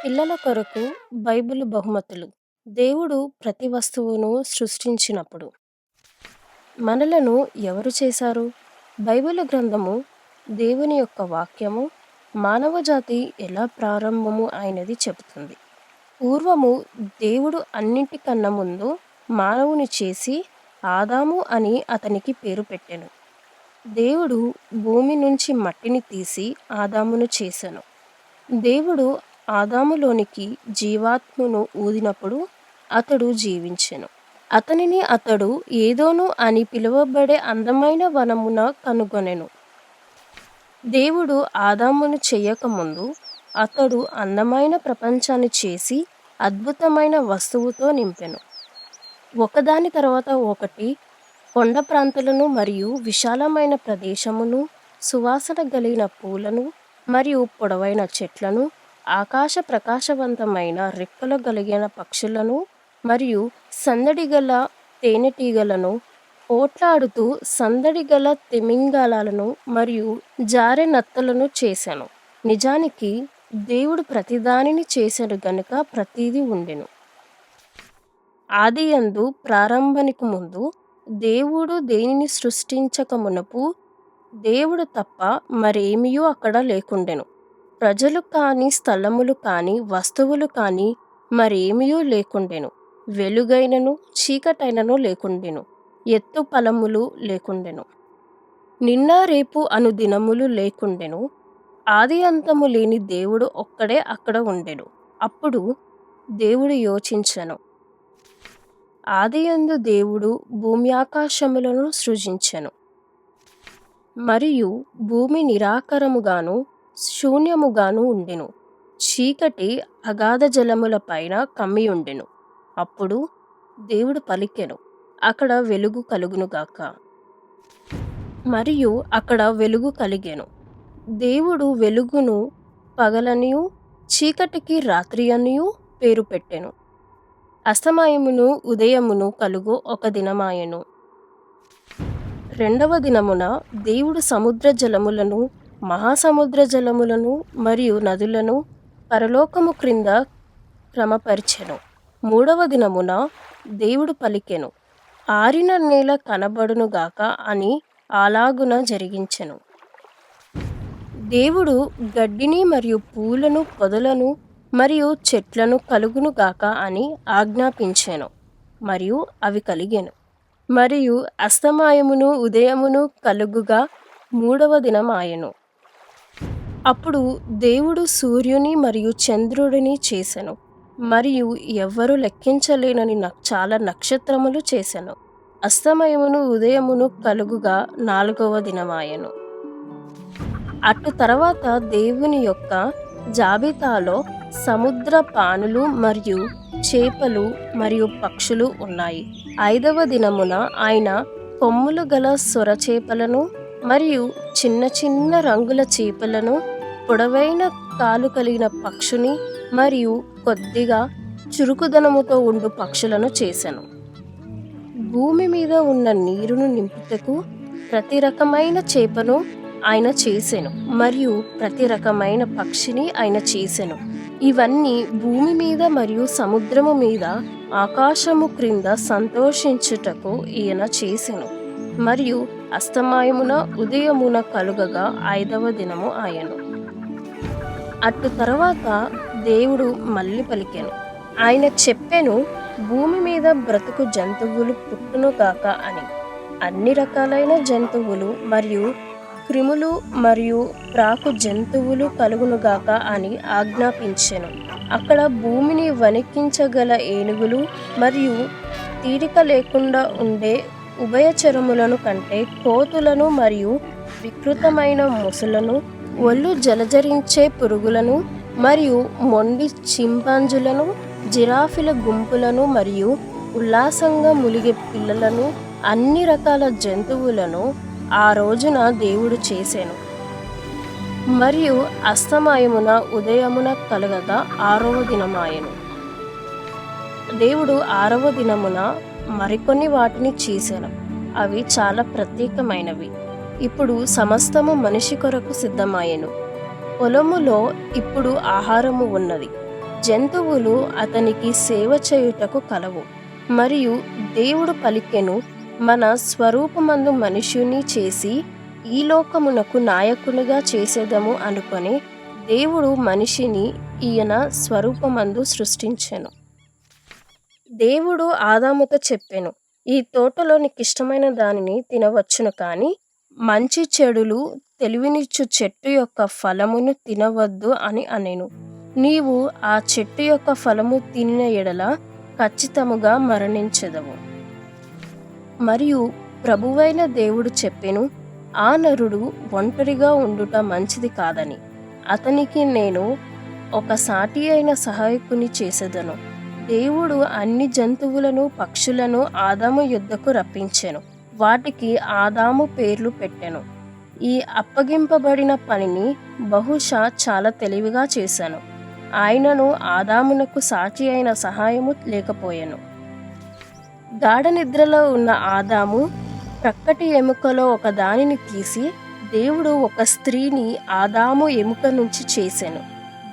పిల్లల కొరకు బైబిల్ బహుమతులు. దేవుడు ప్రతి వస్తువును సృష్టించినప్పుడు మనలను ఎవరు చేశారు? బైబిల్ గ్రంథము దేవుని యొక్క వాక్యము మానవజాతి ఎలా ప్రారంభము అయినది చెబుతుంది. పూర్వము దేవుడు అన్నింటికన్నా ముందు మానవుని చేసి ఆదాము అని అతనికి పేరు పెట్టెను. దేవుడు భూమి నుంచి మట్టిని తీసి ఆదామును చేసెను. దేవుడు ఆదాములోనికి జీవాత్మను ఊదినప్పుడు అతడు జీవించెను. అతడు ఏదోను అని పిలువబడే అందమైన వనమున కనుగొనెను. దేవుడు ఆదామును చెయ్యకముందు అతడు అందమైన ప్రపంచాన్ని చేసి అద్భుతమైన వస్తువుతో నింపెను. ఒకదాని తర్వాత ఒకటి కొండ ప్రాంతాలను మరియు విశాలమైన ప్రదేశమును, సువాసన కలిగిన పూలను మరియు పొడవైన చెట్లను, ఆకాశ ప్రకాశవంతమైన రెక్కలు కలిగిన పక్షులను మరియు సందడిగల తేనెటీగలను, పోట్లాడుతూ సందడిగల తిమింగలాలను మరియు జారె నత్తలను చేశాను. నిజానికి దేవుడు ప్రతిదానిని చేశాడు గనుక ప్రతిదీ ఉండెను. ఆదియందు ప్రారంభానికి ముందు దేవుడు దేనిని సృష్టించక మునుపు దేవుడు తప్ప మరేమియూ అక్కడ లేకుండెను. ప్రజలు కాని, స్థలములు కాని, వస్తువులు కాని మరేమియూ లేకుండెను. వెలుగైనను చీకటైనను లేకుండెను. ఎత్తు పలములు లేకుండెను. నిన్న రేపు అను దినములు లేకుండెను. ఆది అంతము లేని దేవుడు ఒక్కడే అక్కడ ఉండెను. అప్పుడు దేవుడు యోచించెను, ఆదియందు దేవుడు భూమి ఆకాశములను సృజించెను. మరియు భూమి నిరాకారముగాను శూన్యముగాను ఉండెను. చీకటి అగాధ జలముల పైన కమ్మియుండెను. అప్పుడు దేవుడు పలికెను, అక్కడ వెలుగు కలుగునుగాక. మరియు అక్కడ వెలుగు కలిగెను. దేవుడు వెలుగును పగలనియు చీకటికి రాత్రి అనియు పేరు పెట్టెను. అస్తమయమును ఉదయమును కలుగు ఒక దినమాయెను. రెండవ దినమున దేవుడు సముద్ర జలములను, మహాసముద్ర జలములను మరియు నదులను పరలోకము క్రింద క్రమపరిచెను. మూడవ దినమున దేవుడు పలికెను, ఆరిన నేల కనబడునుగాక అని అలాగున జరిగించెను. దేవుడు గడ్డిని మరియు పూలను, పొదలను మరియు చెట్లను కలుగునుగాక అని ఆజ్ఞాపించెను. మరియు అవి కలిగెను. మరియు అస్తమయమును ఉదయమును కలుగుగా మూడవ దినమాయెను. అప్పుడు దేవుడు సూర్యుని మరియు చంద్రుడిని చేసెను. మరియు ఎవ్వరు లెక్కించలేనని చాలా నక్షత్రములు చేసెను. అస్తమయమును ఉదయమును కలుగుగా నాలుగవ దినమాయెను. అటు తర్వాత దేవుని యొక్క జాబితాలో సముద్ర పానులు మరియు చేపలు మరియు పక్షులు ఉన్నాయి. ఐదవ దినమున ఆయన కొమ్ములు గల సొర చేపలను మరియు చిన్న చిన్న రంగుల చేపలను, పొడవైన కాలు కలిగిన పక్షుని మరియు కొద్దిగా చురుకుదనముతో ఉండు పక్షులను చేసెను. భూమి మీద ఉన్న నీరును నింపుటకు ప్రతి రకమైన చేపను ఆయన చేసెను మరియు ప్రతి రకమైన పక్షిని ఆయన చేసెను. ఇవన్నీ భూమి మీద మరియు సముద్రము మీద ఆకాశము క్రింద సంతోషించుటకు ఈయన చేసెను. మరియు అస్తమయమున ఉదయమున కలుగగా ఐదవ దినము ఆయను. అటు తర్వాత దేవుడు మళ్ళీ పలికెను. ఆయన చెప్పెను, భూమి మీద బ్రతుకు జంతువులు పుట్టునుగాక అని. అన్ని రకాలైన జంతువులు మరియు క్రిములు మరియు ప్రాకు జంతువులు కలుగునుగాక అని ఆజ్ఞాపించెను. అక్కడ భూమిని వణికించగల ఏనుగులు మరియు తీరిక లేకుండా ఉండే ఉభయచరములను కంటే కోతులను మరియు వికృతమైన మొసలను, ఒళ్ళు జలజరించే పురుగులను మరియు మొండి చింపాంజీలను, జిరాఫీల గుంపులను మరియు ఉల్లాసంగా ములిగే పిల్లలను, అన్ని రకాల జంతువులను ఆ రోజున దేవుడు చేసెను. మరియు అస్తమయమున ఉదయమున కలగగా ఆరవ దినమాయెను. దేవుడు ఆరవ దినమున మరికొన్ని వాటిని చేసెను. అవి చాలా ప్రత్యేకమైనవి. ఇప్పుడు సమస్తము మనిషి కొరకు సిద్ధమాయెను. పొలములో ఇప్పుడు ఆహారము ఉన్నది. జంతువులు అతనికి సేవ చేయుటకు కలవు. మరియు దేవుడు పలికెను, మన స్వరూపమందు మనుష్యుని చేసి ఈ లోకమునకు నాయకునిగా చేసేదము అనుకొని దేవుడు మనిషిని ఈయన స్వరూపమందు సృష్టించెను. దేవుడు ఆదాముతో చెప్పెను, ఈ తోటలో నీకిష్టమైన దానిని తినవచ్చును, కానీ మంచి చెడులు తెలివినిచ్చు చెట్టు యొక్క ఫలమును తినవద్దు అని అనెను. నీవు ఆ చెట్టు యొక్క ఫలము తినిన ఎడల ఖచ్చితముగా మరణించెదవు. మరియు ప్రభువైన దేవుడు చెప్పెను, ఆ నరుడు ఒంటరిగా ఉండుట మంచిది కాదని, అతనికి నేను ఒక సాటి అయిన సహాయకుని చేసేదను. దేవుడు అన్ని జంతువులను పక్షులను ఆదాము యొద్దకు రప్పించెను. వాటికి ఆదాము పేర్లు పెట్టెను. ఈ అప్పగింపబడిన పనిని బహుశా చాలా తెలివిగా చేశాను. ఆయనను ఆదామునకు సాటి అయిన సహాయము లేకపోయెను. గాఢ నిద్రలో ఉన్న ఆదాము ప్రక్కటి ఎముకలో ఒక దానిని తీసి దేవుడు ఒక స్త్రీని ఆదాము ఎముక నుంచి చేసెను.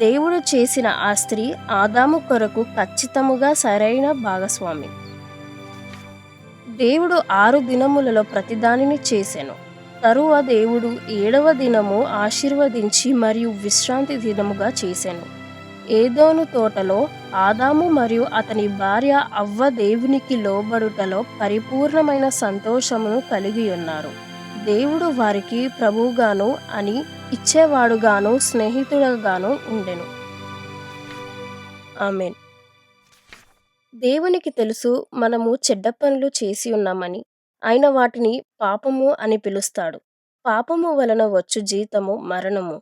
దేవుడు చేసిన ఆ స్త్రీ ఆదాము కొరకు ఖచ్చితముగా సరైన భాగస్వామి. దేవుడు 6 దినములలో ప్రతిదానిని చేసెను. తరువాత దేవుడు 7వ దినము ఆశీర్వదించి మరియు విశ్రాంతి దినముగా చేసెను. ఏదోను తోటలో ఆదాము మరియు అతని భార్య అవ్వ దేవునికి లోబడుటలో పరిపూర్ణమైన సంతోషమును కలిగి ఉన్నారు. దేవుడు వారికి ప్రభువుగాను అని ఇచ్చేవాడుగాను స్నేహితుడుగాను ఉండెను. ఆమేన్. దేవునికి తెలుసు మనము చెడ్డ పనులు చేసి ఉన్నామని. ఆయన వాటిని పాపము అని పిలుస్తాడు. పాపము వలన వచ్చు జీతము మరణము.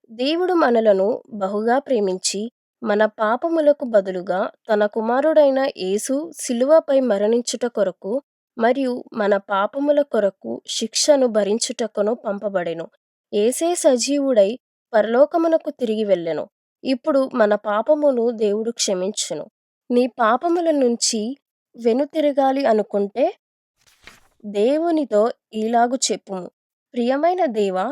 దేవుడు మనలను బహుగా ప్రేమించి మన పాపములకు బదులుగా తన కుమారుడైన యేసు సిలువపై మరణించుట కొరకు మరియు మన పాపముల కొరకు శిక్షను భరించుటకును పంపబడెను. యేసే సజీవుడై పరలోకమునకు తిరిగి వెళ్ళెను. ఇప్పుడు మన పాపమును దేవుడు క్షమించును. నీ పాపముల నుంచి వెనుతిరగాలి అనుకుంటే దేవునితో ఈలాగు చెప్పుము, ప్రియమైన దేవా,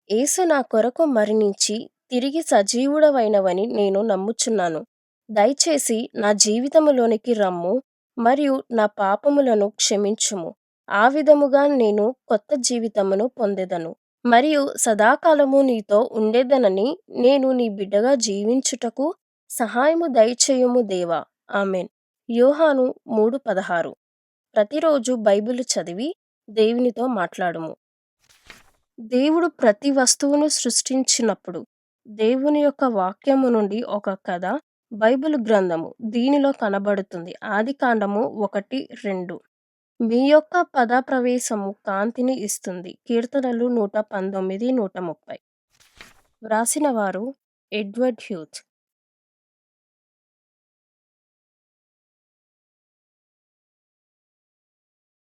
యేసు నా కొరకు మరణించి తిరిగి సజీవుడవైనవని నేను నమ్ముచున్నాను. దయచేసి నా జీవితములోనికి రమ్ము మరియు నా పాపములను క్షమించుము. ఆ విధముగా నేను కొత్త జీవితమును పొందెదను మరియు సదాకాలము నీతో ఉండేదనని నేను నీ బిడ్డగా జీవించుటకు సహాయము దయచేయుము దేవా. ఆమేన్. యోహాను 3:16. ప్రతిరోజు బైబిల్ చదివి దేవునితో మాట్లాడుము. దేవుడు ప్రతి వస్తువును సృష్టించినప్పుడు దేవుని యొక్క వాక్యము నుండి ఒక కథ, బైబిల్ గ్రంథము దీనిలో కనబడుతుంది. ఆదికాండము 1:2. మీ యొక్క పద ప్రవేశము కాంతిని ఇస్తుంది. కీర్తనలు 119, 130. వ్రాసిన వారు ఎడ్వర్డ్ హ్యూత్.